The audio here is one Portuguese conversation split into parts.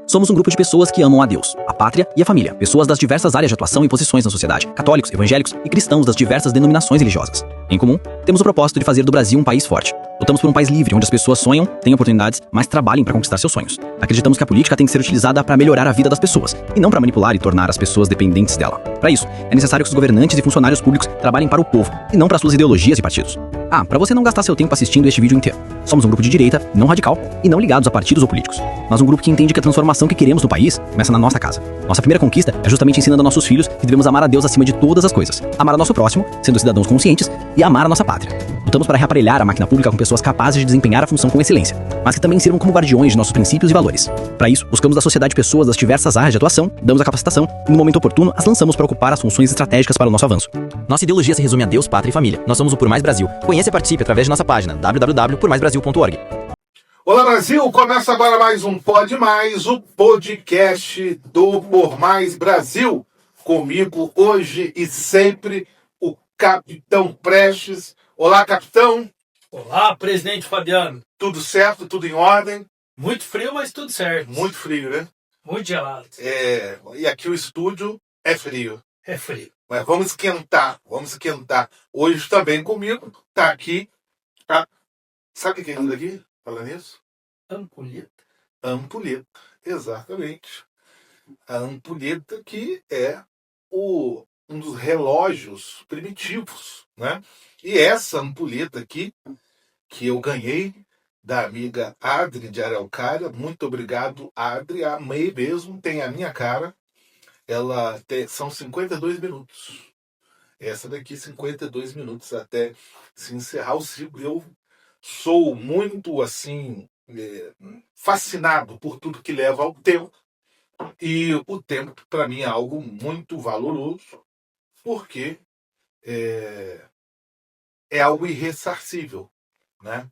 Somos um grupo de pessoas que amam a Deus, a pátria e a família, pessoas das diversas áreas de atuação e posições na sociedade, católicos, evangélicos e cristãos das diversas denominações religiosas. Em comum, temos o propósito de fazer do Brasil um país forte. Lutamos por um país livre, onde as pessoas sonham, têm oportunidades, mas trabalhem para conquistar seus sonhos. Acreditamos que a política tem que ser utilizada para melhorar a vida das pessoas, e não para manipular e tornar as pessoas dependentes dela. Para isso, é necessário que os governantes e funcionários públicos trabalhem para o povo, e não para suas ideologias e partidos. Para você não gastar seu tempo assistindo este vídeo inteiro. Somos um grupo de direita, não radical, e não ligados a partidos ou políticos. Mas um grupo que entende que a transformação que queremos no país começa na nossa casa. Nossa primeira conquista é justamente ensinando a nossos filhos que devemos amar a Deus acima de todas as coisas, amar o nosso próximo, sendo cidadãos conscientes, e amar a nossa pátria. Lutamos para reaparelhar a máquina pública com pessoas capazes de desempenhar a função com excelência, mas que também sirvam como guardiões de nossos princípios e valores. Para isso, buscamos da sociedade pessoas das diversas áreas de atuação, damos a capacitação e, no momento oportuno, as lançamos para ocupar as funções estratégicas para o nosso avanço. Nossa ideologia se resume a Deus, pátria e família. Nós somos o Por Mais Brasil. Conheça e participe através de nossa página www.pormaisbrasil.org. Olá, Brasil! Começa agora mais um Pode Mais, o podcast do Por Mais Brasil. Comigo hoje e sempre o Capitão Prestes. Olá, capitão! Olá, presidente Fabiano. Tudo certo? Tudo em ordem? Muito frio, mas tudo certo. Muito frio, né? Muito gelado. E aqui o estúdio é frio. É frio. Mas vamos esquentar, vamos esquentar. Hoje também comigo, tá aqui. Tá? Sabe o que é isso daqui? Falando nisso? Ampulheta. Ampulheta, exatamente. A ampulheta que é um dos relógios primitivos, né? E essa ampulheta aqui, que eu ganhei da amiga Adri de Araucária, muito obrigado, Adri, amei mesmo, tem a minha cara. São 52 minutos. Essa daqui, 52 minutos até se encerrar o ciclo. Eu sou muito, assim, fascinado por tudo que leva ao tempo. E o tempo, para mim, é algo muito valoroso, porque é algo irressarcível, né?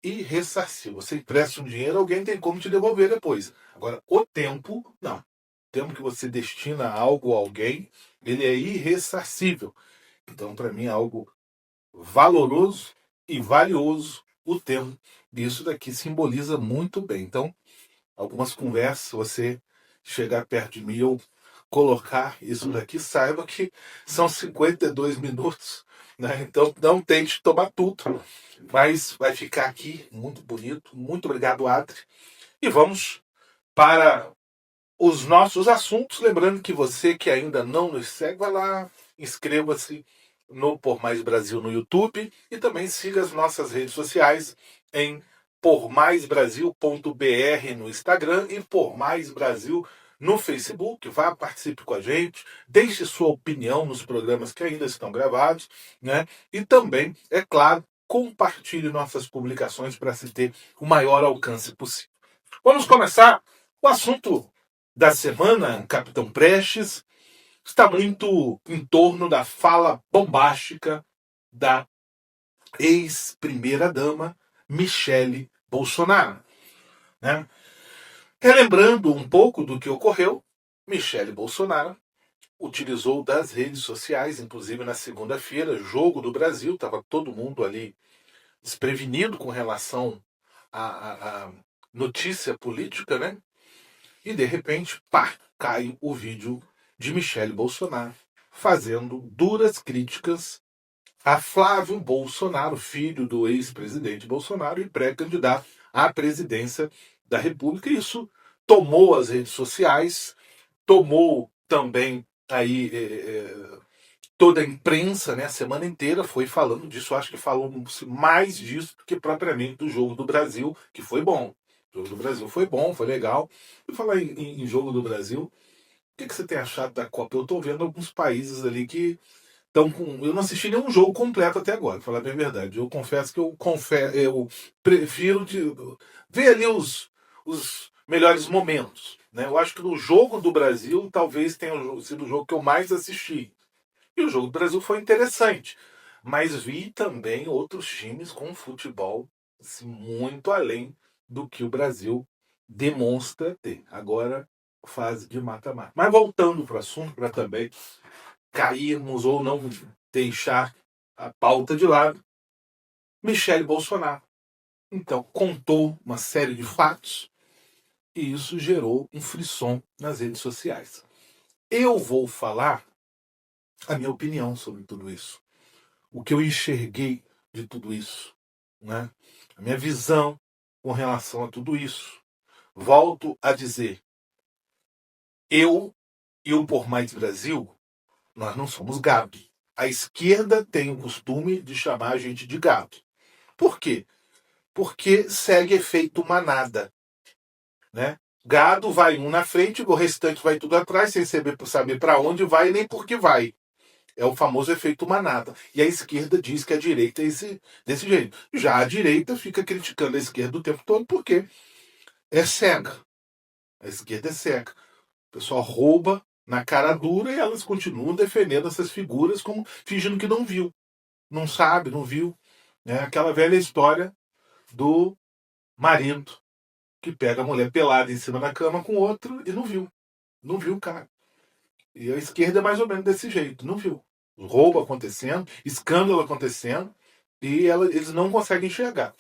Irressarcível. Você empresta um dinheiro, alguém tem como te devolver depois. Agora, o tempo, não. O tempo que você destina a algo a alguém, ele é irressarcível. Então, para mim, é algo valoroso e valioso o tempo. E isso daqui simboliza muito bem. Então, algumas conversas, você chegar perto de mim e eu colocar isso daqui, saiba que são 52 minutos, né? Então não tente tomar tudo, mas vai ficar aqui muito bonito. Muito obrigado, Adri. E vamos para os nossos assuntos. Lembrando que você que ainda não nos segue, vai lá, inscreva-se no Por Mais Brasil no YouTube e também siga as nossas redes sociais em pormaisbrasil.br no Instagram e Por Mais Brasil no Facebook. Vá, participe com a gente, deixe sua opinião nos programas que ainda estão gravados, né? E também, é claro, compartilhe nossas publicações para se ter o maior alcance possível. Vamos começar. O assunto da semana, Capitão Prestes, está muito em torno da fala bombástica da ex-primeira-dama Michele Bolsonaro, né? Relembrando um pouco do que ocorreu, Michele Bolsonaro utilizou das redes sociais, inclusive na segunda-feira, jogo do Brasil, estava todo mundo ali desprevenido com relação à notícia política, né? E de repente, pá, cai o vídeo de Michele Bolsonaro fazendo duras críticas a Flávio Bolsonaro, filho do ex-presidente Bolsonaro e pré-candidato à presidência da República. Isso tomou as redes sociais, tomou também aí toda a imprensa, né? A semana inteira foi falando disso. Acho que falou mais disso do que propriamente do Jogo do Brasil, que foi bom. O Jogo do Brasil foi bom, foi legal. E falar em Jogo do Brasil, o que você tem achado da Copa? Eu estou vendo alguns países ali que estão com... Eu não assisti nenhum jogo completo até agora, pra falar bem a verdade. Eu confesso que eu prefiro ver ali os melhores momentos, né? Eu acho que no Jogo do Brasil talvez tenha sido o jogo que eu mais assisti. E o Jogo do Brasil foi interessante. Mas vi também outros times com futebol assim, muito além do que o Brasil demonstra ter. Agora, fase de mata-mata. Mas voltando para o assunto, para também cairmos ou não deixar a pauta de lado, Michele Bolsonaro, então, contou uma série de fatos e isso gerou um frisson nas redes sociais. Eu vou falar a minha opinião sobre tudo isso, o que eu enxerguei de tudo isso, né? A minha visão com relação a tudo isso. Volto a dizer, eu e o Por Mais Brasil, nós não somos gado. A esquerda tem o costume de chamar a gente de gado. Por quê? Porque segue efeito manada, né? Gado vai um na frente, o restante vai tudo atrás, sem saber para onde vai nem por que vai. É o famoso efeito manada. E a esquerda diz que a direita é desse jeito. Já a direita fica criticando a esquerda o tempo todo porque é cega. A esquerda é cega. O pessoal rouba na cara dura e elas continuam defendendo essas figuras como fingindo que não viu. Não sabe, não viu. É aquela velha história do marido que pega a mulher pelada em cima da cama com outro e não viu. Não viu o cara. E a esquerda é mais ou menos desse jeito. Não viu. Roubo acontecendo, escândalo acontecendo, e eles não conseguem enxergar.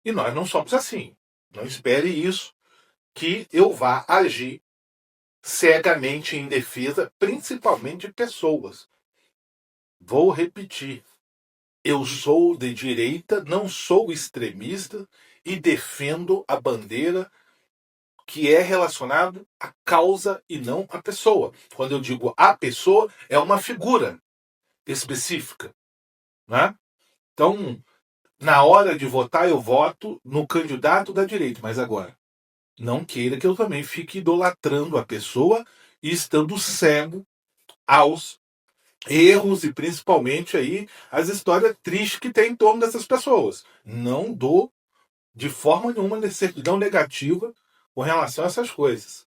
E nós não somos assim. Não espere isso, que eu vá agir cegamente em defesa, principalmente de pessoas. Vou repetir. Eu sou de direita, não sou extremista e defendo a bandeira que é relacionado à causa e não à pessoa. Quando eu digo a pessoa, é uma figura específica, né? Então, na hora de votar, eu voto no candidato da direita, mas agora, não queira que eu também fique idolatrando a pessoa e estando cego aos erros e principalmente aí as histórias tristes que tem em torno dessas pessoas. Não dou de forma nenhuma certidão negativa com relação a essas coisas,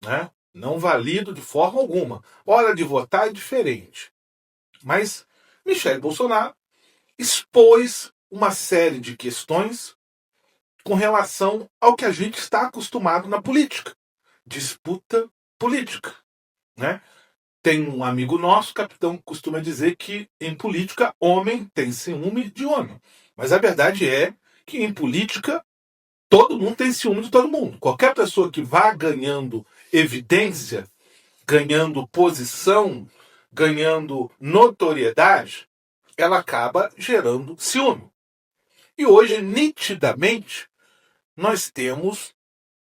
né? Não valido de forma alguma. Hora de votar é diferente. Mas Michele Bolsonaro expôs uma série de questões com relação ao que a gente está acostumado na política. Disputa política, né? Tem um amigo nosso, capitão, que costuma dizer que em política homem tem ciúme de homem. Mas a verdade é que em política todo mundo tem ciúme de todo mundo. Qualquer pessoa que vá ganhando evidência, ganhando posição, ganhando notoriedade, ela acaba gerando ciúme. E hoje, nitidamente, nós temos,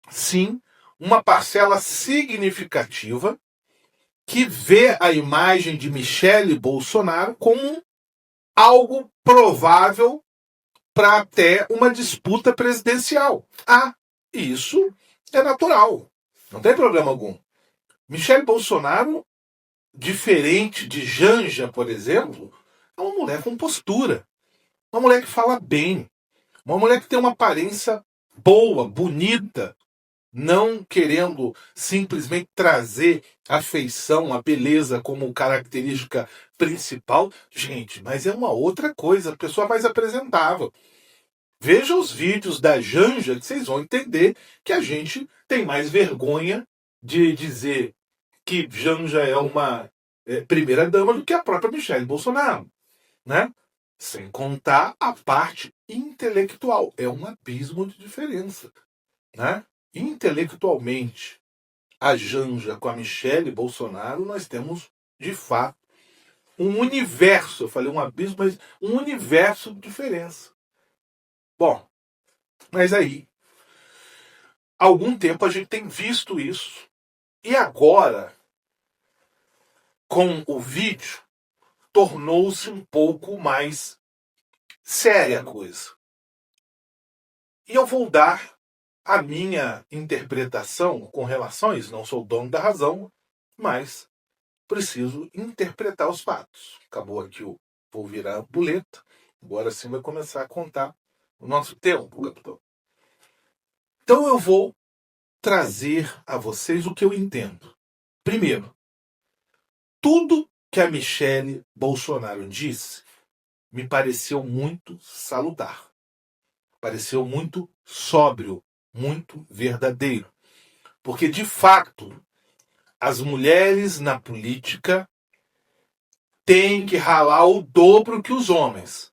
sim, uma parcela significativa que vê a imagem de Michele Bolsonaro como algo provável para até uma disputa presidencial. Ah, isso é natural. Não tem problema algum. Michele Bolsonaro, diferente de Janja, por exemplo, é uma mulher com postura. Uma mulher que fala bem. Uma mulher que tem uma aparência boa, bonita, não querendo simplesmente trazer a feição, a beleza como característica principal. Gente, mas é uma outra coisa, a pessoa mais apresentável. Veja os vídeos da Janja que vocês vão entender que a gente tem mais vergonha de dizer que Janja é uma primeira-dama do que a própria Michele Bolsonaro, né? Sem contar a parte intelectual. É um abismo de diferença, né? Intelectualmente, a Janja com a Michele Bolsonaro, nós temos, de fato, um universo, eu falei um abismo, mas um universo de diferença. Bom, mas aí, há algum tempo a gente tem visto isso, e agora, com o vídeo, tornou-se um pouco mais séria a coisa. E eu vou dar a minha interpretação com relação a isso. Não sou dono da razão, mas preciso interpretar os fatos. Acabou aqui vou virar a boleta. Agora sim vai começar a contar o nosso tempo, capitão. Então eu vou trazer a vocês o que eu entendo. Primeiro, tudo que a Michele Bolsonaro disse me pareceu muito salutar. Pareceu muito sóbrio, muito verdadeiro. Porque, de fato, as mulheres na política têm que ralar o dobro que os homens.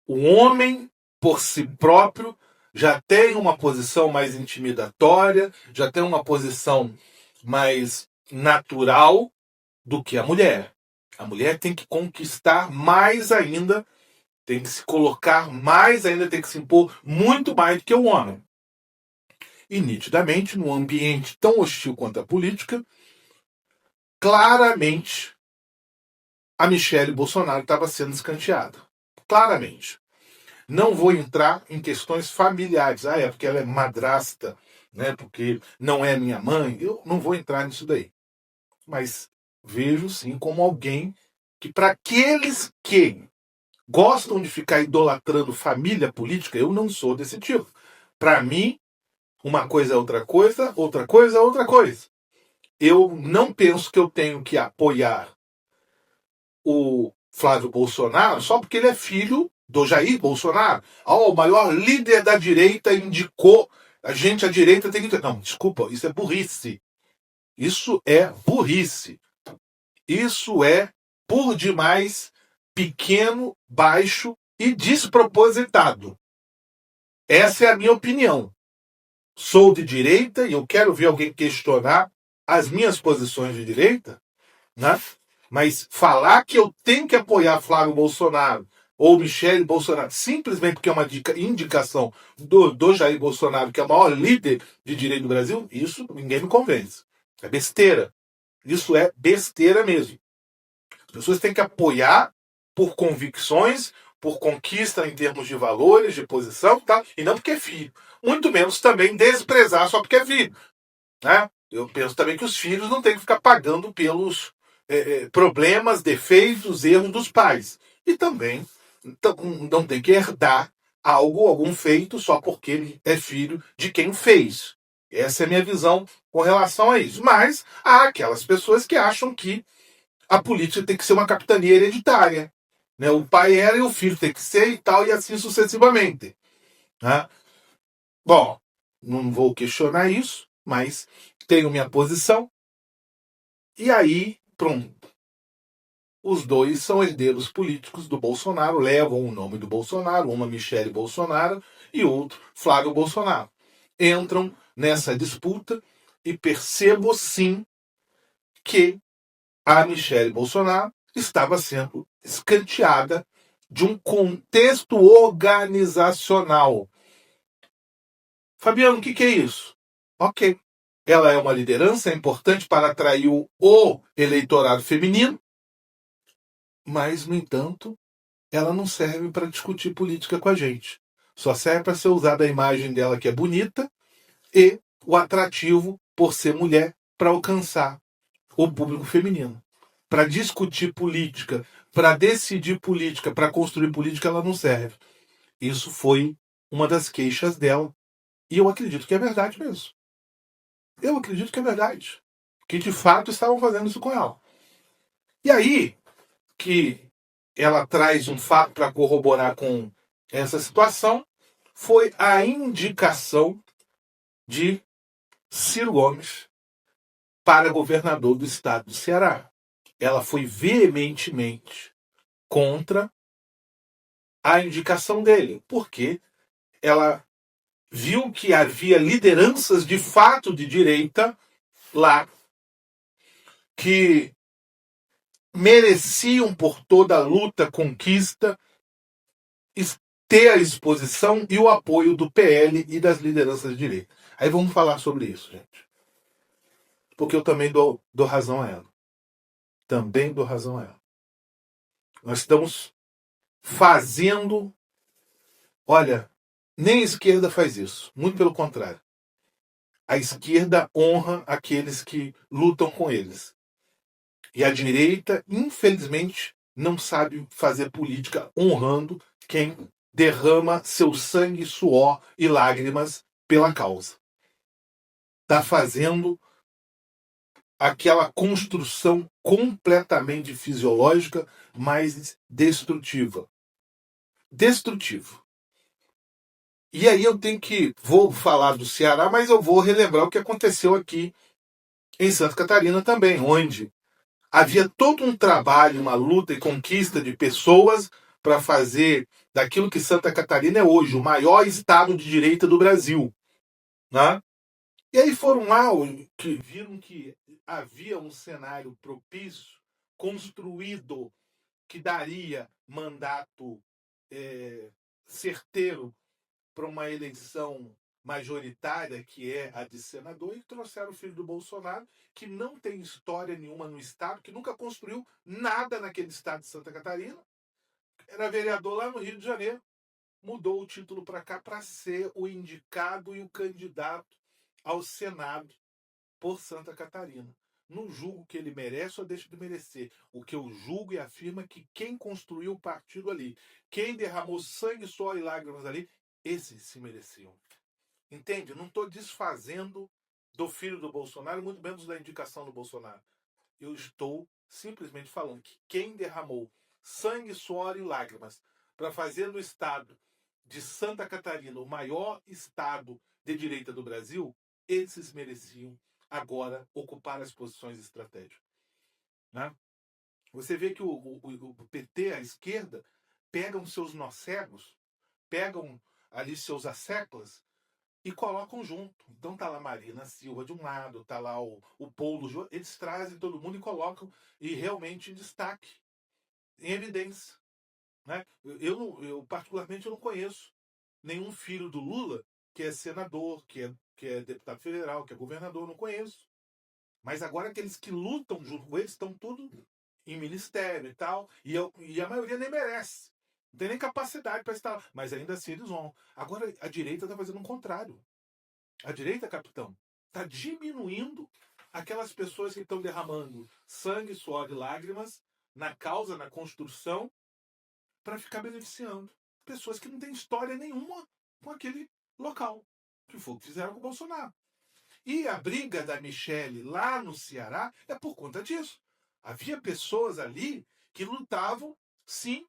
O homem, por si próprio, já tem uma posição mais intimidatória, já tem uma posição mais natural do que a mulher. A mulher tem que conquistar mais ainda, tem que se colocar mais ainda, tem que se impor muito mais do que o homem. E nitidamente, num ambiente tão hostil quanto a política, claramente a Michelle Bolsonaro estava sendo escanteada. Claramente. Não vou entrar em questões familiares. É porque ela é madrasta, né? Porque não é minha mãe. Eu não vou entrar nisso daí. Mas vejo sim como alguém que, para aqueles que gostam de ficar idolatrando família política, eu não sou desse tipo. Para mim, uma coisa é outra coisa, outra coisa é outra coisa. Eu não penso que eu tenho que apoiar o Flávio Bolsonaro só porque ele é filho do Jair Bolsonaro. O maior líder da direita indicou a direita tem que... Não, desculpa, isso é burrice. Isso é burrice. Isso é, por demais, pequeno, baixo e despropositado. Essa é a minha opinião. Sou de direita e eu quero ver alguém questionar as minhas posições de direita, né? Mas falar que eu tenho que apoiar Flávio Bolsonaro ou Michelle Bolsonaro simplesmente porque é uma indicação do Jair Bolsonaro, que é o maior líder de direita do Brasil, isso ninguém me convence. É besteira. Isso é besteira mesmo. As pessoas têm que apoiar por convicções, por conquista em termos de valores, de posição, tá? E não porque é filho. Muito menos também desprezar só porque é filho. Né? Eu penso também que os filhos não têm que ficar pagando pelos problemas, defeitos, erros dos pais. E também não tem que herdar algum feito só porque ele é filho de quem fez. Essa é a minha visão com relação a isso. Mas há aquelas pessoas que acham que a política tem que ser uma capitania hereditária. Né? O pai era e o filho tem que ser e tal, e assim sucessivamente. Né? Bom, não vou questionar isso, mas tenho minha posição. E aí, pronto. Os dois são herdeiros políticos do Bolsonaro, levam o nome do Bolsonaro, uma Michelle Bolsonaro e outro Flávio Bolsonaro. Entram nessa disputa e percebo sim que a Michelle Bolsonaro estava sendo escanteada de um contexto organizacional. Fabiano, o que é isso? Ok. Ela é uma liderança, é importante para atrair o eleitorado feminino, mas, no entanto, ela não serve para discutir política com a gente. Só serve para ser usada a imagem dela, que é bonita, e o atrativo por ser mulher para alcançar o público feminino. Para discutir política, para decidir política, para construir política, ela não serve. Isso foi uma das queixas dela. E eu acredito que é verdade mesmo. Eu acredito que é verdade. Que de fato estavam fazendo isso com ela. E aí que ela traz um fato para corroborar com essa situação foi a indicação de Ciro Gomes para governador do estado do Ceará. Ela foi veementemente contra a indicação dele, porque ela viu que havia lideranças de fato de direita lá que mereciam, por toda a luta, conquista, ter a exposição e o apoio do PL e das lideranças de direita. Aí vamos falar sobre isso, gente. Porque eu também dou razão a ela. Também dou razão a ela. Nós estamos fazendo... Olha, nem a esquerda faz isso. Muito pelo contrário. A esquerda honra aqueles que lutam com eles. E a direita, infelizmente, não sabe fazer política honrando quem derrama seu sangue, suor e lágrimas pela causa. Está fazendo aquela construção completamente fisiológica, mas destrutiva. Destrutivo. E aí vou falar do Ceará, mas eu vou relembrar o que aconteceu aqui em Santa Catarina também, onde havia todo um trabalho, uma luta e conquista de pessoas para fazer daquilo que Santa Catarina é hoje, o maior estado de direita do Brasil. Né? E aí foram lá que viram que havia um cenário propício, construído, que daria mandato certeiro para uma eleição majoritária, que é a de senador, e trouxeram o filho do Bolsonaro, que não tem história nenhuma no estado, que nunca construiu nada naquele estado de Santa Catarina, era vereador lá no Rio de Janeiro, mudou o título para cá para ser o indicado e o candidato ao Senado por Santa Catarina. Não julgo que ele merece ou deixa de merecer. O que eu julgo e afirmo é que quem construiu o partido ali, quem derramou sangue, suor e lágrimas ali, esses se mereciam. Entende? Não estou desfazendo do filho do Bolsonaro, muito menos da indicação do Bolsonaro. Eu estou simplesmente falando que quem derramou sangue, suor e lágrimas para fazer do estado de Santa Catarina o maior estado de direita do Brasil, esses mereciam agora ocupar as posições estratégicas. Né? Você vê que o PT, a esquerda, pegam seus nó cegos, pegam ali seus asseclas e colocam junto. Então tá lá Marina Silva de um lado, tá lá o Paulo, eles trazem todo mundo e colocam e realmente em destaque, em evidência. Né? Eu particularmente não conheço nenhum filho do Lula que é senador, que é deputado federal, que é governador, não conheço. Mas agora aqueles que lutam junto com eles estão tudo em ministério e tal, e a maioria nem merece. Não tem nem capacidade para estar lá. Mas ainda assim eles vão. Agora a direita está fazendo o contrário. A direita, capitão, está diminuindo aquelas pessoas que estão derramando sangue, suor e lágrimas na causa, na construção, para ficar beneficiando pessoas que não têm história nenhuma com aquele local, que foi o que fizeram com o Bolsonaro. E a briga da Michelle lá no Ceará é por conta disso. Havia pessoas ali que lutavam, sim,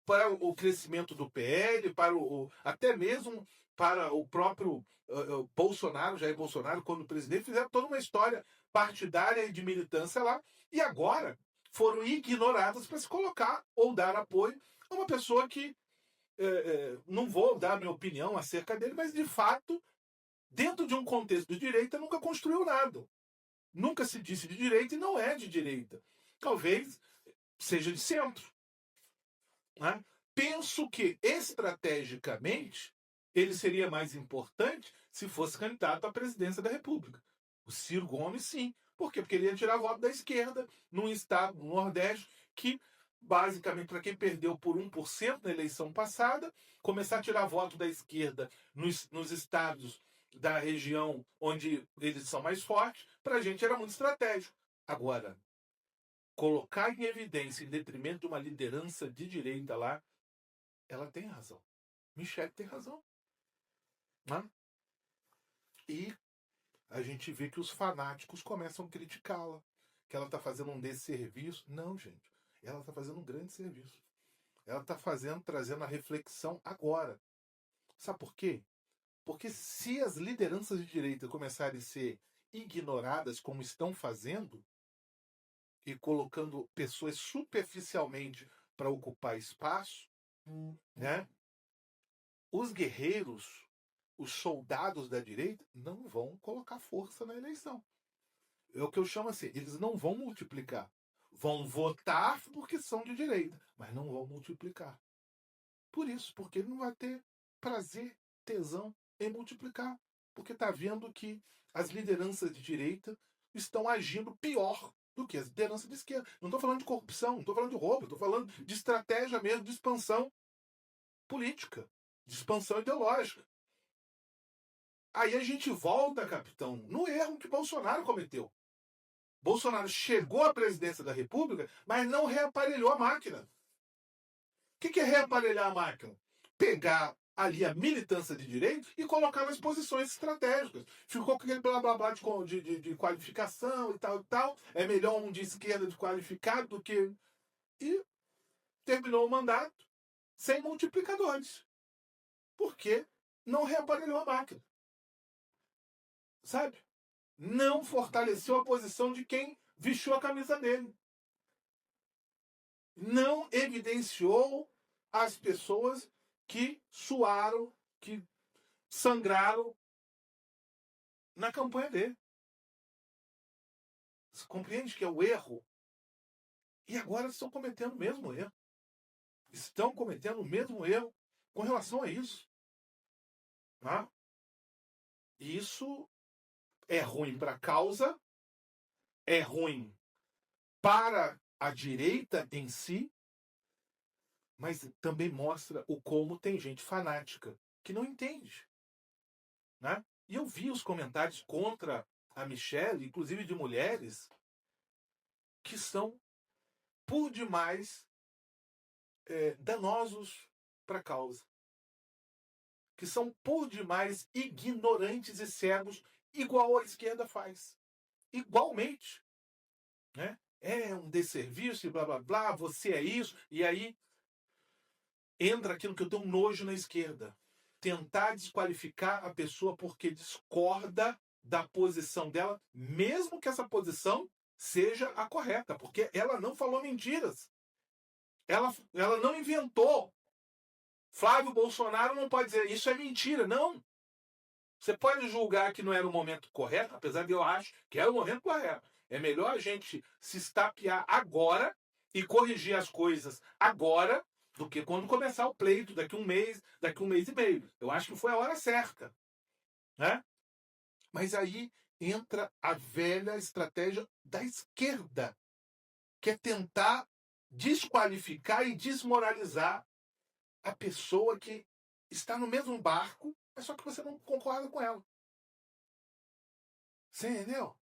para o crescimento do PL, para até mesmo para o próprio Bolsonaro, Jair Bolsonaro, quando presidente, fizeram toda uma história partidária e de militância lá, e agora foram ignoradas para se colocar ou dar apoio a uma pessoa que, não vou dar minha opinião acerca dele, mas de fato, dentro de um contexto de direita, nunca construiu nada. Nunca se disse de direita e não é de direita. Talvez seja de centro. Né? Penso que, estrategicamente, ele seria mais importante se fosse candidato à presidência da República. O Ciro Gomes, sim. Por quê? Porque ele ia tirar voto da esquerda num estado, no Nordeste, que, basicamente, para quem perdeu por 1% na eleição passada, começar a tirar voto da esquerda nos estados da região onde eles são mais fortes, para a gente era muito estratégico. Agora, colocar em evidência, em detrimento de uma liderança de direita lá, ela tem razão. Michelle tem razão. Né? E a gente vê que os fanáticos começam a criticá-la, que ela está fazendo um desserviço. Não, gente. Ela está fazendo um grande serviço. Ela está trazendo a reflexão agora. Sabe por quê? Porque se as lideranças de direita começarem a ser ignoradas como estão fazendo, e colocando pessoas superficialmente para ocupar espaço, né? Os guerreiros, os soldados da direita, não vão colocar força na eleição. É o que eu chamo assim, eles não vão multiplicar. Vão votar porque são de direita, mas não vão multiplicar. Por isso, porque ele não vai ter prazer, tesão em multiplicar. Porque está vendo que as lideranças de direita estão agindo pior do que as lideranças de esquerda. Não estou falando de corrupção, não estou falando de roubo, estou falando de estratégia mesmo, de expansão política, de expansão ideológica. Aí a gente volta, capitão, no erro que Bolsonaro cometeu. Bolsonaro chegou à presidência da República, mas não reaparelhou a máquina. O que é reaparelhar a máquina? Pegar ali a militância de direito e colocar nas posições estratégicas. Ficou com aquele blá blá blá de qualificação e tal e tal. É melhor um de esquerda de qualificado do que... E terminou o mandato sem multiplicadores. Porque não reaparelhou a máquina. Sabe? Não fortaleceu a posição de quem vestiu a camisa dele. não evidenciou as pessoas que suaram, que sangraram na campanha dele. Você compreende que é o erro? E agora estão cometendo o mesmo erro. Estão cometendo o mesmo erro com relação a isso. Tá? E isso é ruim para a causa, é ruim para a direita em si, mas também mostra o como tem gente fanática que não entende. Né? E eu vi os comentários contra a Michelle, inclusive de mulheres, que são por demais danosos para a causa. Que são por demais ignorantes e cegos, igual a esquerda faz. Igualmente. Né? É um desserviço e blá blá blá, você é isso, e aí entra aquilo que eu tenho nojo na esquerda. Tentar desqualificar a pessoa porque discorda da posição dela, mesmo que essa posição seja a correta, porque ela não falou mentiras. Ela não inventou. Flávio Bolsonaro não pode dizer isso é mentira, não. Você pode julgar que não era o momento correto, apesar de eu acho que era o momento correto. É melhor a gente se estapear agora e corrigir as coisas agora do que quando começar o pleito, daqui um mês e meio. Eu acho que foi a hora certa. Né? Mas aí entra a velha estratégia da esquerda, que é tentar desqualificar e desmoralizar a pessoa que está no mesmo barco, mas só que você não concorda com ela. Você entendeu?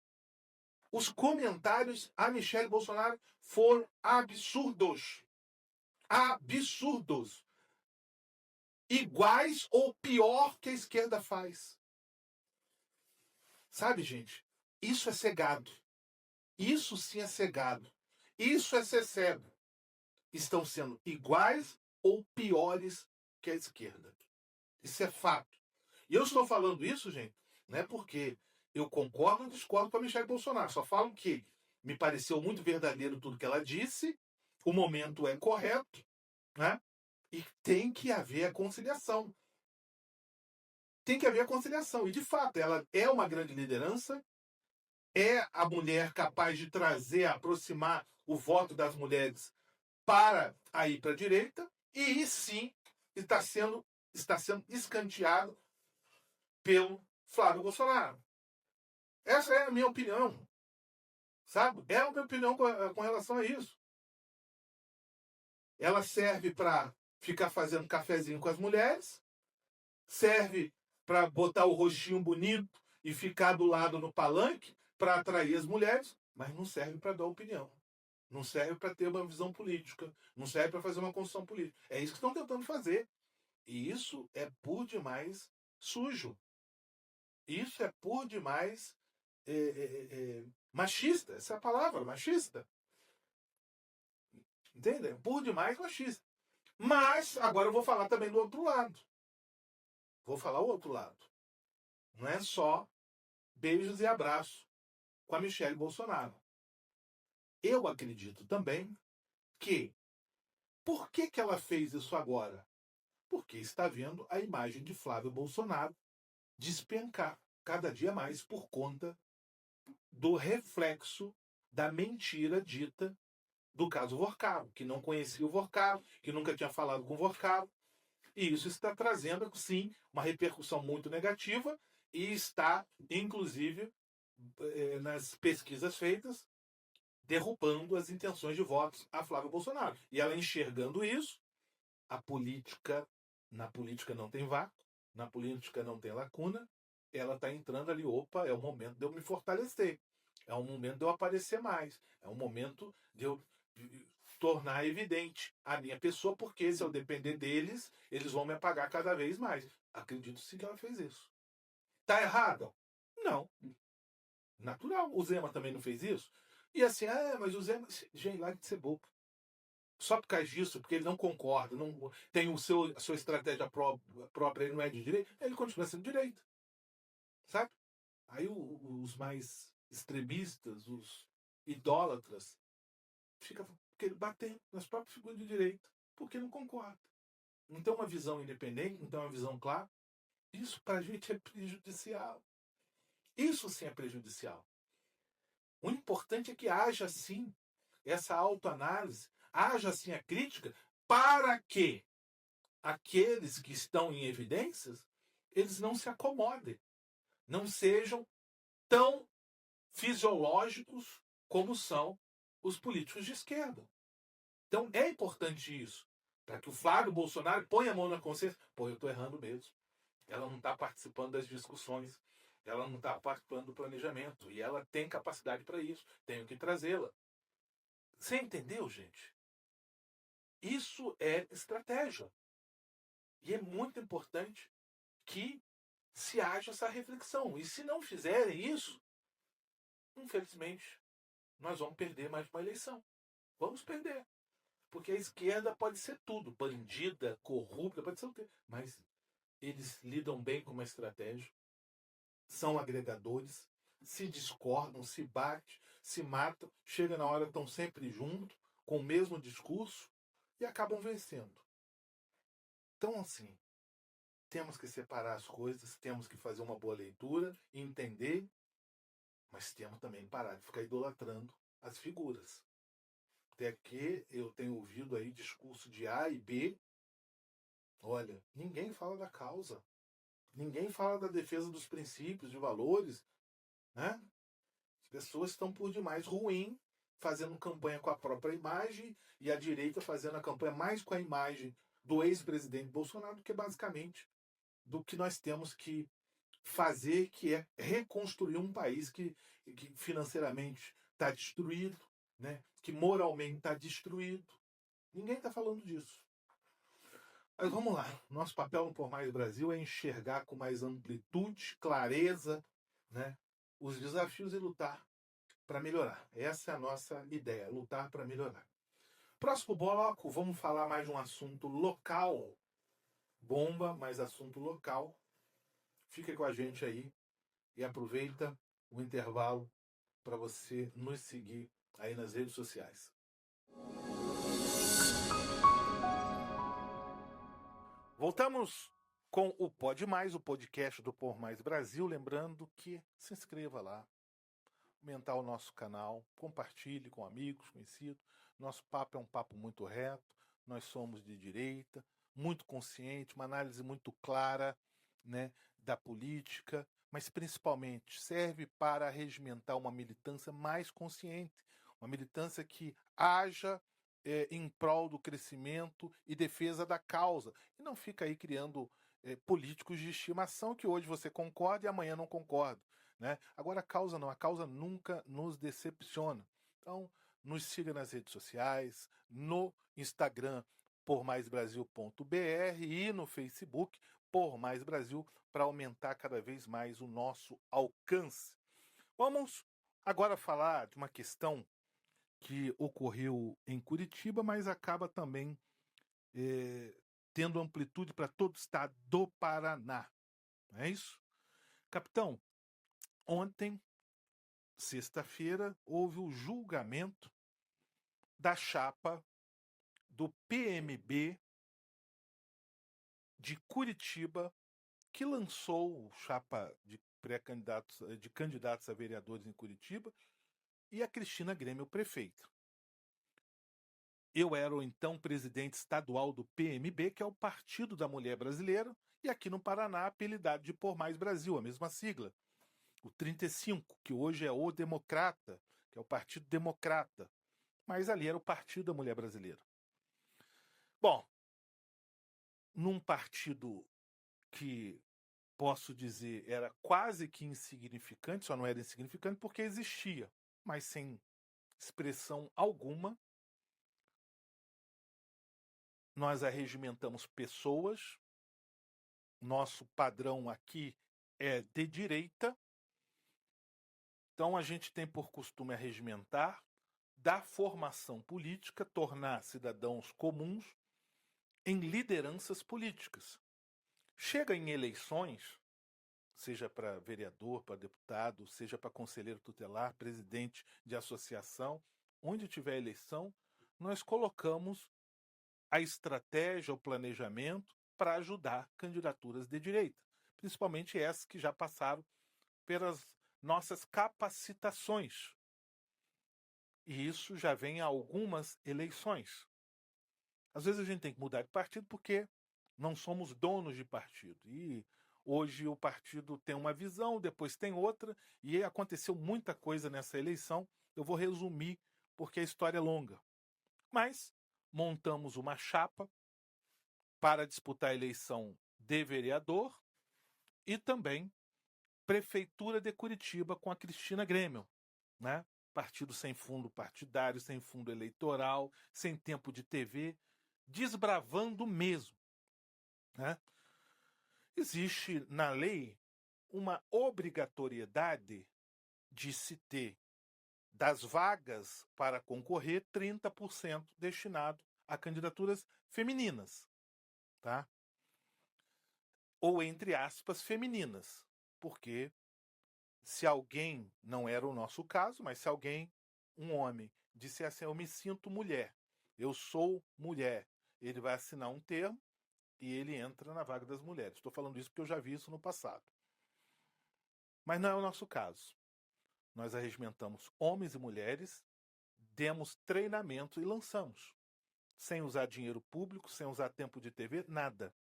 Os comentários a Michelle Bolsonaro foram absurdos. Absurdos. Iguais ou pior que a esquerda faz. Sabe, gente? Isso é cegado. Isso sim é cegado. Isso é ser cego. Estão sendo iguais ou piores que a esquerda. Isso é fato. E eu estou falando isso, gente, não é porque eu concordo ou discordo com a Michelle Bolsonaro. Só falo que me pareceu muito verdadeiro tudo que ela disse, o momento é correto, né? E tem que haver a conciliação. Tem que haver a conciliação. E, de fato, ela é uma grande liderança, é a mulher capaz de trazer, aproximar o voto das mulheres para ir para a direita, e sim está sendo escanteado pelo Flávio Bolsonaro. Essa é a minha opinião. Sabe? É a minha opinião com relação a isso. Ela serve para ficar fazendo cafezinho com as mulheres, serve para botar o rostinho bonito e ficar do lado no palanque para atrair as mulheres, mas não serve para dar opinião. Não serve para ter uma visão política. Não serve para fazer uma construção política. É isso que estão tentando fazer. E isso é por demais sujo. Isso é por demais machista. Essa é a palavra, machista. Entende? Por demais machista. Mas, agora eu vou falar também do outro lado. Vou falar o outro lado. Não é só beijos e abraços com a Michelle Bolsonaro. Eu acredito também que por que ela fez isso agora? Porque está vendo a imagem de Flávio Bolsonaro despencar cada dia mais por conta do reflexo da mentira dita do caso Vorcaro, que não conhecia o Vorcaro, que nunca tinha falado com o Vorcaro. E isso está trazendo, sim, uma repercussão muito negativa e está, inclusive, nas pesquisas feitas, derrubando as intenções de votos a Flávio Bolsonaro. E ela enxergando isso, na política não tem vácuo, na política não tem lacuna, ela está entrando ali, opa, é o momento de eu me fortalecer, é o momento de eu aparecer mais, é o momento de eu tornar evidente a minha pessoa, porque se eu depender deles, eles vão me apagar cada vez mais. Acredito sim que ela fez isso. Tá errado? Não. Natural. O Zema também não fez isso? E assim, mas o Zema... Gente, lá de ser bobo. Só por causa disso, porque ele não concorda, não tem a sua estratégia própria, ele não é de direita, ele continua sendo de direita. Sabe? Aí os mais extremistas, os idólatras, fica Porque ele bateu nas próprias figuras de direita, porque não concorda. Não tem uma visão independente, não tem uma visão clara. Isso para a gente é prejudicial. Isso sim é prejudicial. O importante é que haja sim essa autoanálise, haja sim a crítica, para que aqueles que estão em evidências, eles não se acomodem, não sejam tão fisiológicos como são os políticos de esquerda. Então é importante isso, para que o Flávio Bolsonaro ponha a mão na consciência. Pô, eu estou errando mesmo. Ela não está participando das discussões, ela não está participando do planejamento, e ela tem capacidade para isso, tenho que trazê-la. Você entendeu, gente? Isso é estratégia. E é muito importante que se haja essa reflexão. E se não fizerem isso, infelizmente, nós vamos perder mais uma eleição. Vamos perder. Porque a esquerda pode ser tudo, bandida, corrupta, pode ser o quê? Mas eles lidam bem com uma estratégia, são agregadores, se discordam, se batem, se matam, chega na hora, estão sempre juntos, com o mesmo discurso e acabam vencendo. Então, assim, temos que separar as coisas, temos que fazer uma boa leitura, entender, mas temos também que parar de ficar idolatrando as figuras. Até que eu tenho ouvido aí discurso de A e B. Olha, ninguém fala da causa. Ninguém fala da defesa dos princípios, de valores, né? As pessoas estão por demais ruim, fazendo campanha com a própria imagem, e a direita fazendo a campanha mais com a imagem do ex-presidente Bolsonaro do que basicamente do que nós temos que fazer, que é reconstruir um país que financeiramente está destruído, né? Que moralmente está destruído. Ninguém está falando disso. Mas vamos lá. Nosso papel no Por Mais Brasil é enxergar com mais amplitude, clareza, né, os desafios e lutar para melhorar. Essa é a nossa ideia, lutar para melhorar. Próximo bloco, vamos falar mais de um assunto local. Bomba, mas assunto local. Fica com a gente aí e aproveita o intervalo para você nos seguir aí nas redes sociais. Voltamos com o Pode Mais, o podcast do Por Mais Brasil. Lembrando que se inscreva lá, aumentar o nosso canal, compartilhe com amigos, conhecidos. Nosso papo é um papo muito reto, nós somos de direita, muito consciente, uma análise muito clara, né, da política, mas principalmente serve para regimentar uma militância mais consciente, uma militância que haja em prol do crescimento e defesa da causa, e não fica aí criando políticos de estimação que hoje você concorda e amanhã não concorda, né? Agora a causa não, a causa nunca nos decepciona. Então, nos siga nas redes sociais, no Instagram pormaisbrasil.br e no Facebook Por Mais Brasil, para aumentar cada vez mais o nosso alcance. Vamos agora falar de uma questão que ocorreu em Curitiba, mas acaba também tendo amplitude para todo o estado do Paraná. Não é isso? Capitão, ontem, sexta-feira, houve o julgamento da chapa do PMB de Curitiba, que lançou chapa de pré-candidatos, de candidatos a vereadores em Curitiba, e a Cristina Grêmio prefeito. Eu era o então presidente estadual do PMB, que é o Partido da Mulher Brasileira, e aqui no Paraná, apelidado de Por Mais Brasil, a mesma sigla. O 35, que hoje é o Democrata, que é o Partido Democrata. Mas ali era o Partido da Mulher Brasileira. Bom, num partido que, posso dizer, era quase que insignificante, só não era insignificante porque existia, mas sem expressão alguma, nós arregimentamos pessoas, nosso padrão aqui é de direita, então a gente tem por costume arregimentar, dar formação política, tornar cidadãos comuns em lideranças políticas. Chega em eleições, seja para vereador, para deputado, seja para conselheiro tutelar, presidente de associação, onde tiver eleição, nós colocamos a estratégia, o planejamento para ajudar candidaturas de direita, principalmente essas que já passaram pelas nossas capacitações. E isso já vem há algumas eleições. Às vezes a gente tem que mudar de partido porque não somos donos de partido. E hoje o partido tem uma visão, depois tem outra, e aconteceu muita coisa nessa eleição. Eu vou resumir porque a história é longa. Mas montamos uma chapa para disputar a eleição de vereador e também Prefeitura de Curitiba com a Cristina Grêmio, né? Partido sem fundo partidário, sem fundo eleitoral, sem tempo de TV, desbravando mesmo, né? Existe na lei uma obrigatoriedade de se ter das vagas para concorrer 30% destinado a candidaturas femininas, tá? Ou entre aspas femininas, porque se alguém, não era o nosso caso, mas se alguém, um homem, disser assim, eu me sinto mulher, eu sou mulher, ele vai assinar um termo e ele entra na vaga das mulheres. Estou falando isso porque eu já vi isso no passado. Mas não é o nosso caso. Nós arregimentamos homens e mulheres, demos treinamento e lançamos. Sem usar dinheiro público, sem usar tempo de TV, nada.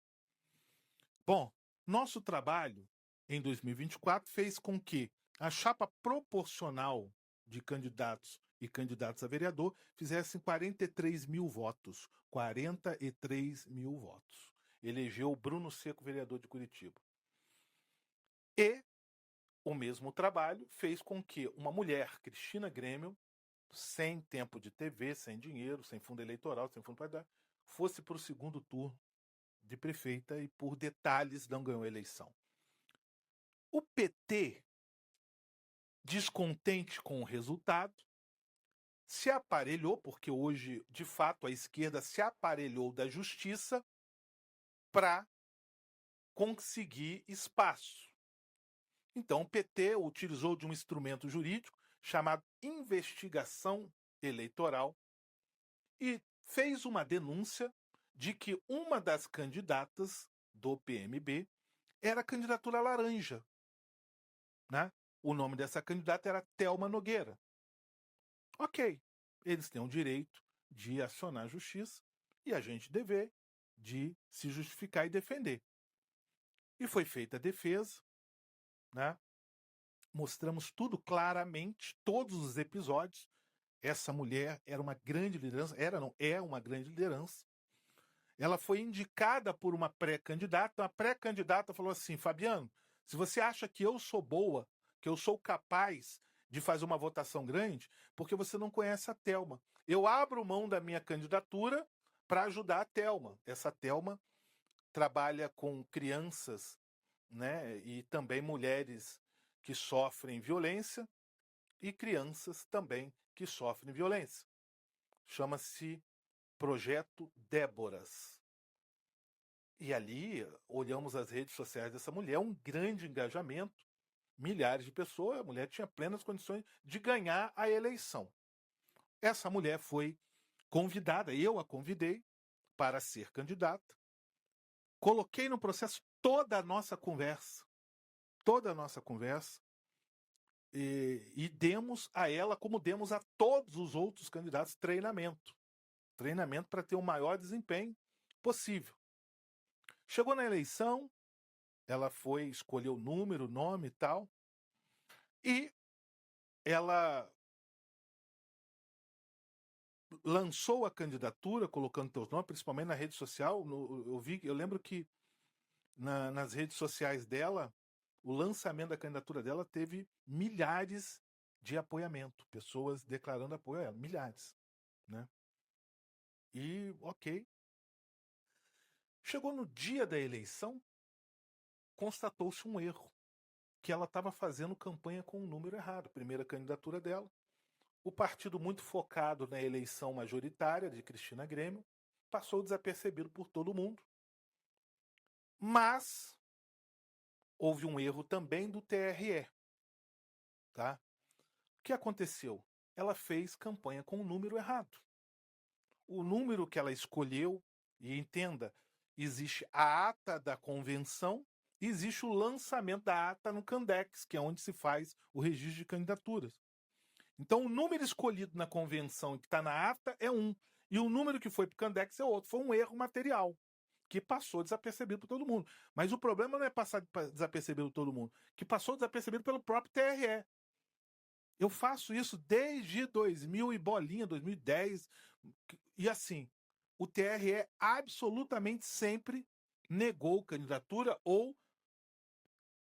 Bom, nosso trabalho em 2024 fez com que a chapa proporcional de candidatos e candidatos a vereador fizessem 43 mil votos. 43 mil votos. Elegeu o Bruno Seco, vereador de Curitiba. E o mesmo trabalho fez com que uma mulher, Cristina Grêmio, sem tempo de TV, sem dinheiro, sem fundo eleitoral, sem fundo partidário, fosse para o segundo turno de prefeita e por detalhes não ganhou a eleição. O PT, descontente com o resultado, se aparelhou, porque hoje, de fato, a esquerda se aparelhou da justiça para conseguir espaço. Então, o PT utilizou de um instrumento jurídico chamado investigação eleitoral e fez uma denúncia de que uma das candidatas do PMB era a candidatura laranja, né? O nome dessa candidata era Thelma Nogueira. Ok, eles têm o direito de acionar a justiça e a gente dever de se justificar e defender. E foi feita a defesa, né? Mostramos tudo claramente, todos os episódios. Essa mulher era uma grande liderança, é uma grande liderança. Ela foi indicada por uma pré-candidata. A pré-candidata falou assim: Fabiano, se você acha que eu sou boa, que eu sou capaz de fazer uma votação grande, porque você não conhece a Thelma. Eu abro mão da minha candidatura para ajudar a Thelma. Essa Thelma trabalha com crianças, né, e também mulheres que sofrem violência e crianças também que sofrem violência. Chama-se Projeto Déboras. E ali olhamos as redes sociais dessa mulher, um grande engajamento, milhares de pessoas, a mulher tinha plenas condições de ganhar a eleição. Essa mulher foi convidada, eu a convidei para ser candidata, coloquei no processo toda a nossa conversa, e demos a ela, como demos a todos os outros candidatos, treinamento para ter o maior desempenho possível. Chegou na eleição, ela foi escolher o número, o nome e tal, e ela lançou a candidatura, colocando teus nomes, principalmente na rede social. Eu lembro que nas redes sociais dela, o lançamento da candidatura dela teve milhares de apoiamento, pessoas declarando apoio a ela, milhares, né? E ok. Chegou no dia da eleição, constatou-se um erro, que ela estava fazendo campanha com um número errado. Primeira candidatura dela. O partido, muito focado na eleição majoritária de Cristina Grêmio, passou desapercebido por todo mundo. Mas houve um erro também do TRE. Tá? O que aconteceu? Ela fez campanha com um número errado. o número que ela escolheu, e entenda, existe a ata da convenção e existe o lançamento da ata no Candex, que é onde se faz o registro de candidaturas. Então, o número escolhido na convenção e que está na ata é um, e o número que foi para o Candex é outro. Foi um erro material, que passou desapercebido por todo mundo. Mas o problema não é passar desapercebido por todo mundo, que passou desapercebido pelo próprio TRE. Eu faço isso desde 2000 e bolinha, 2010, e assim, o TRE absolutamente sempre negou candidatura ou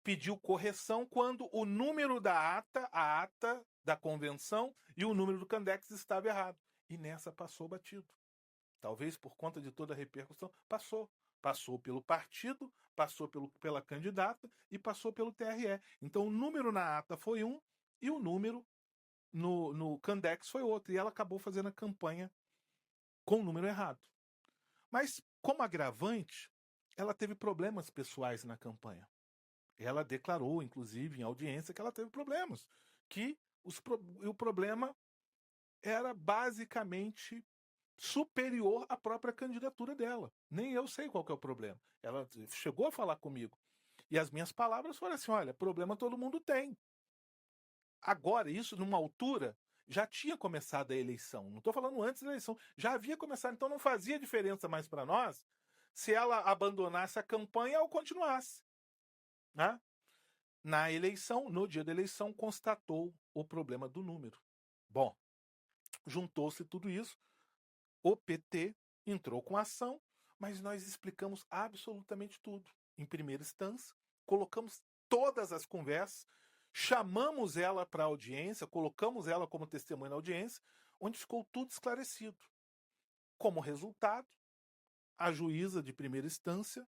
pediu correção quando o número da ata, a ata da convenção e o número do Candex estava errado. E nessa passou batido. Talvez por conta de toda a repercussão, passou. Passou pelo partido, passou pela candidata e passou pelo TRE. Então o número na ata foi um e o número no Candex foi outro. E ela acabou fazendo a campanha com o número errado. Mas, como agravante, ela teve problemas pessoais na campanha. Ela declarou, inclusive, em audiência, que ela teve problemas. Que o problema era basicamente superior à própria candidatura dela. Nem eu sei qual que é o problema. Ela chegou a falar comigo. E as minhas palavras foram assim: olha, problema todo mundo tem. Agora, isso numa altura, já tinha começado a eleição. Não estou falando antes da eleição. Já havia começado, então não fazia diferença mais para nós se ela abandonasse a campanha ou continuasse. Né? Na eleição, no dia da eleição, constatou o problema do número. Bom, juntou-se tudo isso, o PT entrou com ação, mas nós explicamos absolutamente tudo. Em primeira instância, colocamos todas as conversas, chamamos ela para a audiência, colocamos ela como testemunha na audiência, onde ficou tudo esclarecido. Como resultado, a juíza de primeira instância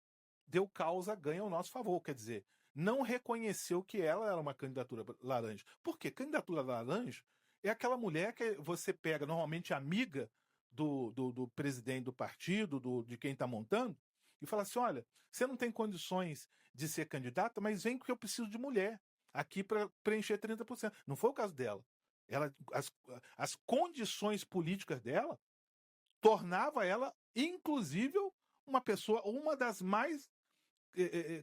deu causa ganha ao nosso favor, quer dizer, não reconheceu que ela era uma candidatura laranja. Por quê? Candidatura laranja é aquela mulher que você pega, normalmente amiga do presidente do partido, de quem está montando, e fala assim: olha, você não tem condições de ser candidata, mas vem que eu preciso de mulher aqui para preencher 30%. Não foi o caso dela. As condições políticas dela tornava ela, inclusive, uma pessoa, uma das mais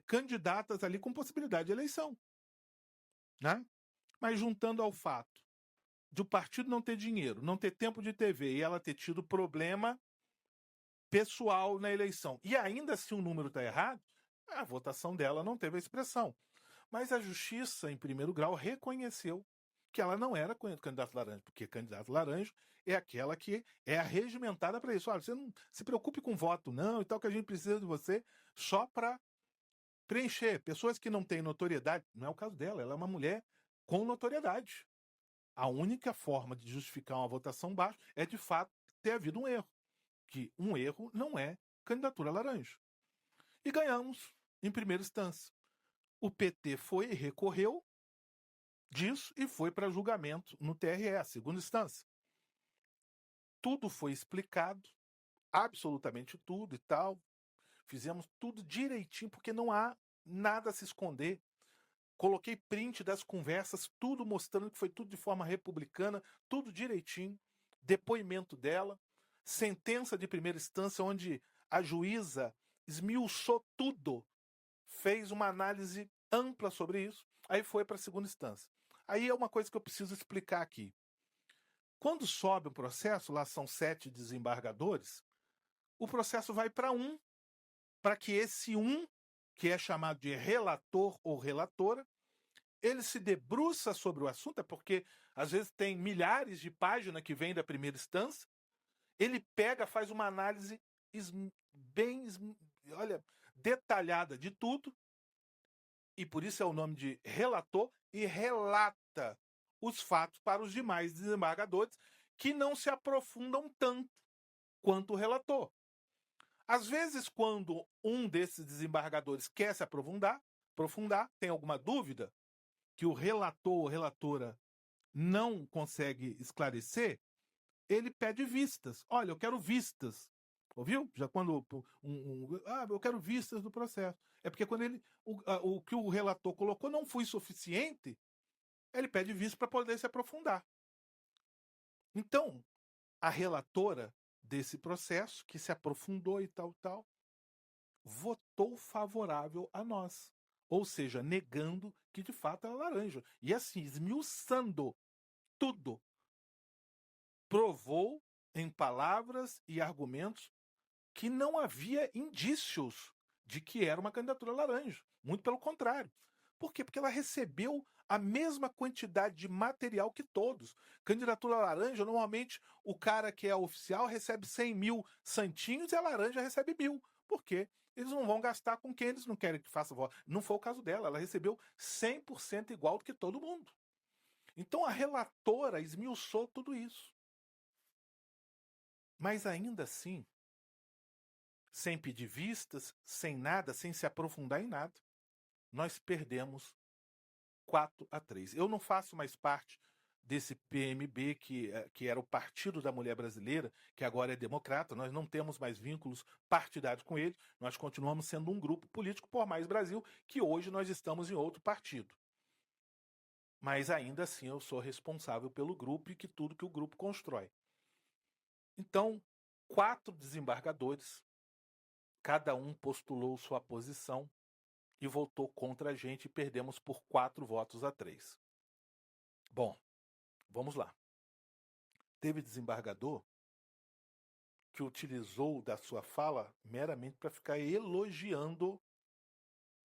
candidatas ali com possibilidade de eleição. Né? Mas juntando ao fato de o partido não ter dinheiro, não ter tempo de TV e ela ter tido problema pessoal na eleição, e ainda assim o número está errado, a votação dela não teve a expressão. Mas a justiça, em primeiro grau, reconheceu que ela não era candidata laranja, porque candidato laranja é aquela que é arregimentada para isso. Olha, você não se preocupe com voto, não, e tal, que a gente precisa de você só para preencher. Pessoas que não têm notoriedade, não é o caso dela, ela é uma mulher com notoriedade. A única forma de justificar uma votação baixa é, de fato, ter havido um erro. Que um erro não é candidatura laranja. E ganhamos em primeira instância. O PT foi e recorreu disso e foi para julgamento no TRE, segunda instância. Tudo foi explicado, absolutamente tudo e tal. Fizemos tudo direitinho, porque não há nada a se esconder. Coloquei print das conversas, tudo mostrando que foi tudo de forma republicana, tudo direitinho. Depoimento dela, sentença de primeira instância, onde a juíza esmiuçou tudo, fez uma análise ampla sobre isso, aí foi para a segunda instância. Aí é uma coisa que eu preciso explicar aqui. Quando sobe o processo, lá são 7 desembargadores, o processo vai para um, para que esse um, que é chamado de relator ou relatora, ele se debruça sobre o assunto, é porque às vezes tem milhares de páginas que vêm da primeira instância, ele pega, faz uma análise bem, olha, detalhada de tudo, e por isso é o nome de relator, e relata os fatos para os demais desembargadores, que não se aprofundam tanto quanto o relator. Às vezes, quando um desses desembargadores quer se aprofundar, tem alguma dúvida que o relator ou relatora não consegue esclarecer, ele pede vistas. Olha, eu quero vistas. Ouviu? Já quando eu quero vistas do processo. É porque quando o que o relator colocou não foi suficiente, ele pede vistas para poder se aprofundar. Então, a relatora desse processo, que se aprofundou e tal, votou favorável a nós. Ou seja, negando que de fato era laranja. E assim, esmiuçando tudo. Provou em palavras e argumentos que não havia indícios de que era uma candidatura laranja. Muito pelo contrário. Por quê? Porque ela recebeu a mesma quantidade de material que todos. Candidatura laranja, normalmente o cara que é oficial recebe 100 mil santinhos e a laranja recebe 1.000. Por quê? Eles não vão gastar com quem eles não querem que faça voto. Não foi o caso dela. Ela recebeu 100% igual do que todo mundo. Então a relatora esmiuçou tudo isso. Mas ainda assim, sem pedir vistas, sem nada, sem se aprofundar em nada, nós perdemos 4-3. Eu não faço mais parte desse PMB, que era o Partido da Mulher Brasileira, que agora é democrata. Nós não temos mais vínculos partidários com ele. Nós continuamos sendo um grupo político por Mais Brasil, que hoje nós estamos em outro partido. Mas ainda assim eu sou responsável pelo grupo e que tudo que o grupo constrói. Então, 4 desembargadores, cada um postulou sua posição e votou contra a gente e perdemos por 4-3. Bom, vamos lá. Teve desembargador que utilizou da sua fala meramente para ficar elogiando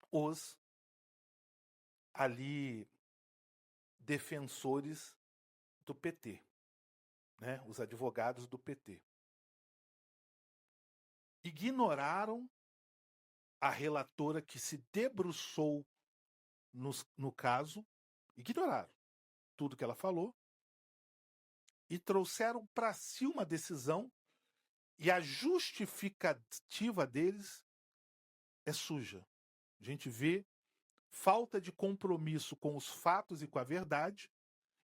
os ali defensores do PT, né? Os advogados do PT. Ignoraram a relatora que se debruçou no caso, ignoraram tudo que ela falou e trouxeram para si uma decisão, e a justificativa deles é suja. A gente vê falta de compromisso com os fatos e com a verdade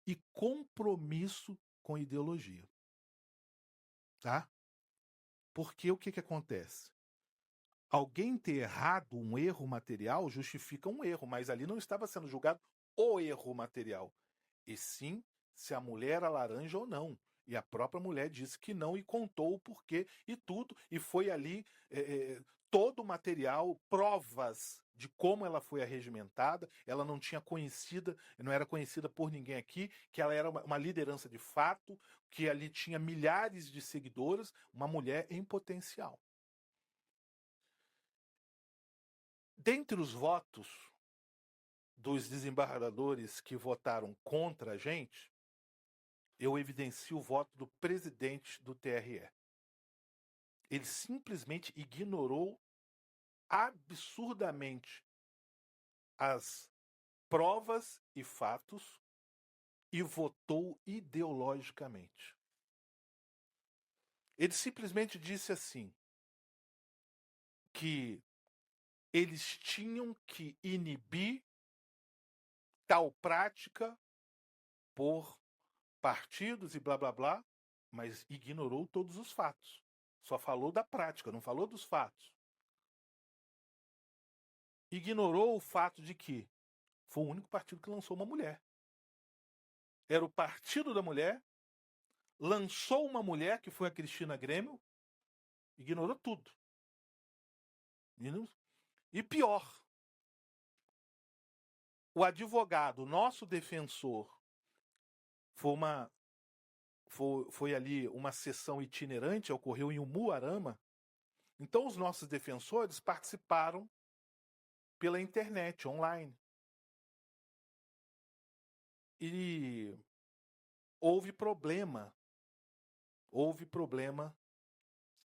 e compromisso com ideologia. Tá? Porque o que acontece? Alguém ter errado um erro material justifica um erro, mas ali não estava sendo julgado o erro material, e sim se a mulher era laranja ou não. E a própria mulher disse que não e contou o porquê e tudo, e foi ali todo o material, provas de como ela foi arregimentada. Ela não era conhecida por ninguém aqui, que ela era uma liderança de fato, que ali tinha milhares de seguidoras, uma mulher em potencial. Dentre os votos dos desembargadores que votaram contra a gente, eu evidencio o voto do presidente do TRE. Ele simplesmente ignorou absurdamente as provas e fatos e votou ideologicamente. Ele simplesmente disse assim, que eles tinham que inibir tal prática por partidos e blá blá blá, mas ignorou todos os fatos. Só falou da prática, não falou dos fatos. Ignorou o fato de que foi o único partido que lançou uma mulher. Era o Partido da Mulher, lançou uma mulher, que foi a Cristina Grêmio, ignorou tudo. E pior, o advogado, nosso defensor, foi ali uma sessão itinerante, ocorreu em Umuarama. Então os nossos defensores participaram pela internet, online. E houve problema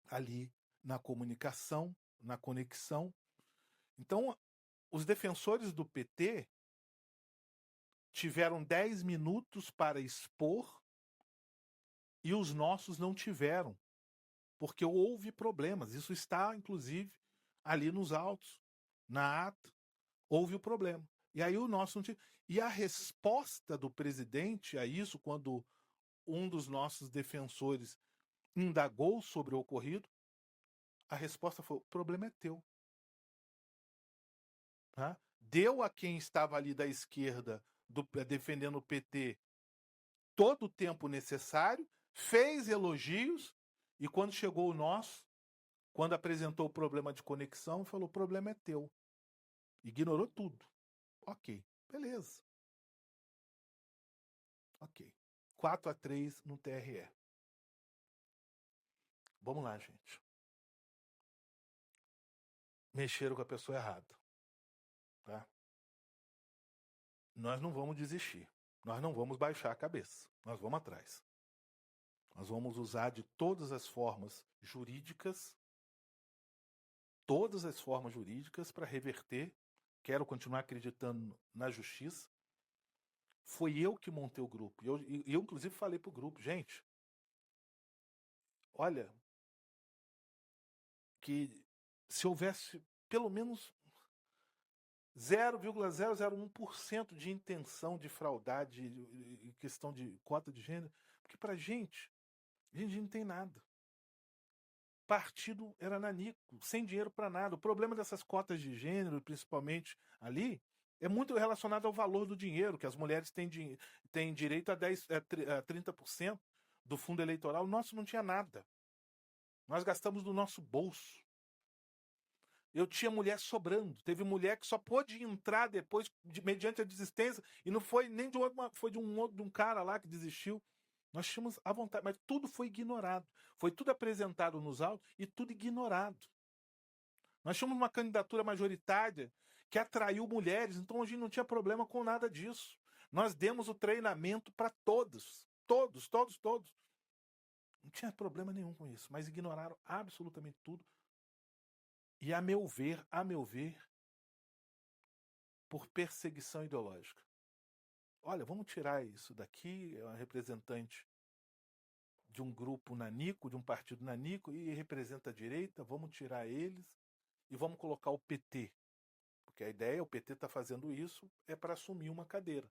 ali na comunicação, na conexão. Então, os defensores do PT tiveram 10 minutos para expor e os nossos não tiveram, porque houve problemas. Isso está, inclusive, ali nos autos, na ata, houve o problema. E aí o nosso não tinha. E a resposta do presidente a isso, quando um dos nossos defensores indagou sobre o ocorrido, a resposta foi: o problema é teu. Tá? Deu a quem estava ali da esquerda, defendendo o PT, todo o tempo necessário, fez elogios, E quando chegou o nosso, quando apresentou o problema de conexão, falou: o problema é teu. Ignorou tudo. Ok, beleza. Ok. 4-3 no TRE. Vamos lá, gente. Mexeram com a pessoa errada. Tá? Nós não vamos desistir. Nós não vamos baixar a cabeça. Nós vamos atrás. Nós vamos usar de todas as formas jurídicas para reverter. Quero continuar acreditando na justiça. Foi eu que montei o grupo. Eu inclusive, falei pro grupo, gente, olha, que se houvesse pelo menos 0,001% de intenção de fraudar, de questão de cota de gênero, porque pra gente, a gente não tem nada. Partido era nanico, sem dinheiro para nada. O problema dessas cotas de gênero, principalmente ali, é muito relacionado ao valor do dinheiro, que as mulheres têm direito a 30% do fundo eleitoral. O nosso não tinha nada. Nós gastamos do nosso bolso. Eu tinha mulher sobrando. Teve mulher que só pôde entrar depois, mediante a desistência, e não foi nem de uma, foi de um cara lá que desistiu. Nós tínhamos à vontade, mas tudo foi ignorado. Foi tudo apresentado nos autos e tudo ignorado. Nós tínhamos uma candidatura majoritária que atraiu mulheres, então a gente não tinha problema com nada disso. Nós demos o treinamento para todos. Todos. Não tinha problema nenhum com isso, mas ignoraram absolutamente tudo. E a meu ver, por perseguição ideológica. Olha, vamos tirar isso daqui, é uma representante de um grupo nanico, de um partido nanico, e representa a direita, vamos tirar eles e vamos colocar o PT. Porque a ideia, o PT está fazendo isso, é para assumir uma cadeira.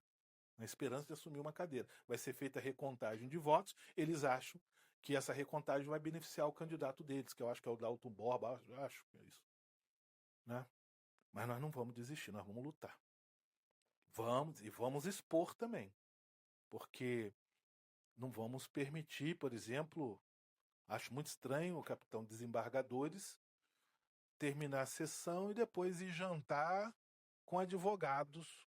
Na esperança de assumir uma cadeira. Vai ser feita a recontagem de votos, eles acham que essa recontagem vai beneficiar o candidato deles, que eu acho que é o Dalton Borba, eu acho que é isso. Né? Mas nós não vamos desistir, nós vamos lutar. Vamos expor também. Porque não vamos permitir, por exemplo, acho muito estranho o capitão Desembargadores terminar a sessão e depois ir jantar com advogados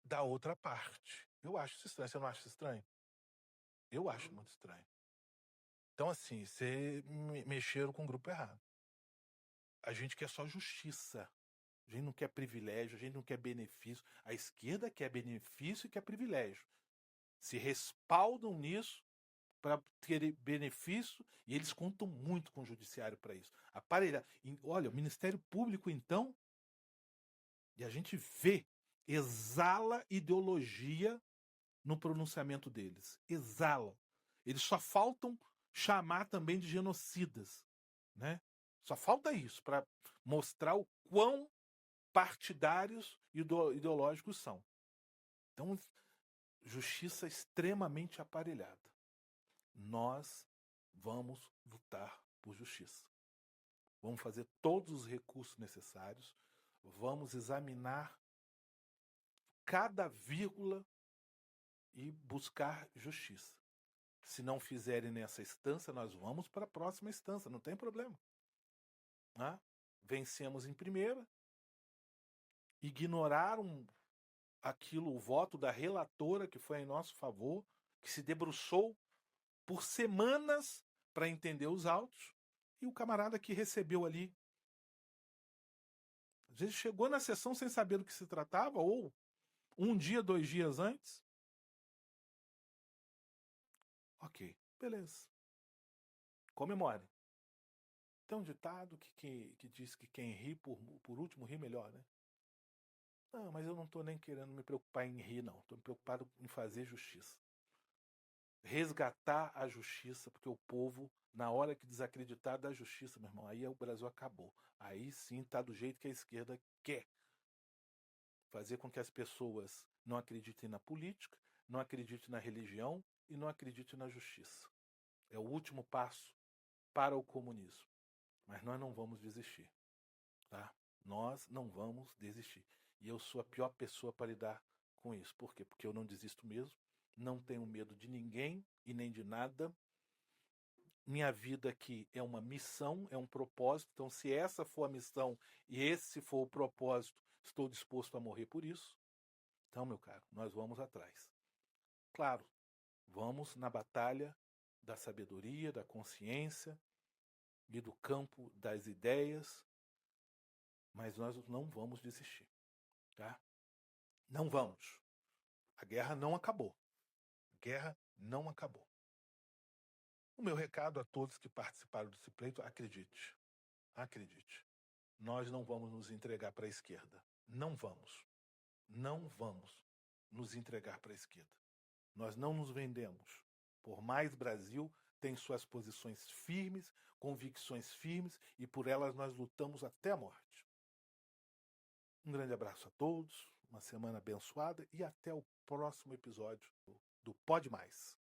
da outra parte. Eu acho isso estranho. Você não acha isso estranho? Eu acho muito estranho. Então, assim, você mexeram com o grupo errado. A gente quer só justiça. A gente não quer privilégio, a gente não quer benefício. A esquerda quer benefício e quer privilégio. Se respaldam nisso para ter benefício e eles contam muito com o judiciário para isso. Olha, o Ministério Público, então, e a gente vê, exala ideologia no pronunciamento deles. Exala. Eles só faltam chamar também de genocidas. Né? Só falta isso para mostrar o quão partidários e ideológicos são. Então, justiça extremamente aparelhada. Nós vamos lutar por justiça. Vamos fazer todos os recursos necessários. Vamos examinar cada vírgula e buscar justiça. Se não fizerem nessa instância, nós vamos para a próxima instância, não tem problema. Né? Vencemos em primeira, ignoraram o voto da relatora que foi em nosso favor, que se debruçou por semanas para entender os autos, e o camarada que recebeu ali, às vezes chegou na sessão sem saber do que se tratava, ou um dia, 2 dias antes. Ok, beleza. Comemore. Tem um ditado que diz que quem ri por último ri melhor, né? Não, mas eu não estou nem querendo me preocupar em rir, não. Estou me preocupado em fazer justiça. Resgatar a justiça, porque o povo, na hora que desacreditar da justiça, meu irmão, aí o Brasil acabou. Aí sim está do jeito que a esquerda quer. Fazer com que as pessoas não acreditem na política, não acreditem na religião e não acreditem na justiça. É o último passo para o comunismo. Mas nós não vamos desistir. Tá? Nós não vamos desistir. E eu sou a pior pessoa para lidar com isso. Por quê? Porque eu não desisto mesmo. Não tenho medo de ninguém e nem de nada. minha vida aqui é uma missão, é um propósito. Então, se essa for a missão e esse for o propósito, estou disposto a morrer por isso. Então, meu caro, nós vamos atrás. Claro, vamos na batalha da sabedoria, da consciência e do campo das ideias, mas nós não vamos desistir, tá? Não vamos. A guerra não acabou. A guerra não acabou. O meu recado a todos que participaram desse pleito, acredite, nós não vamos nos entregar para a esquerda. Não vamos nos entregar para a esquerda. Nós não nos vendemos. Por Mais Brasil tem suas posições firmes, convicções firmes, e por elas nós lutamos até a morte. Um grande abraço a todos, uma semana abençoada e até o próximo episódio do Pode Mais.